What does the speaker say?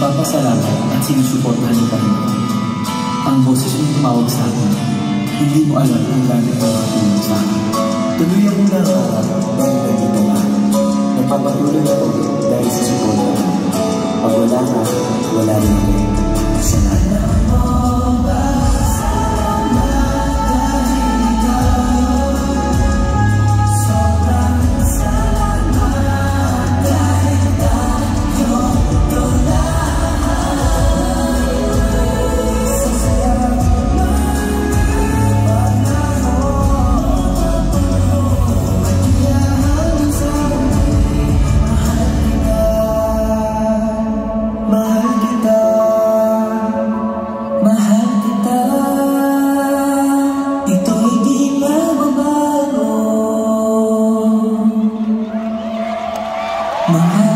nagpapasalamat at sinusuportahan ng Panginoon. Ang boses mong tumawag sa akin, hindi mo alam ang gamit ng mga tulong sa akin. Tuloy akong nangarap dahil nandito ka. Nagpapatuloy ako dahil sa suporta mo. Pag wala ka, wala rin ako. Salamat mo ba? Mahal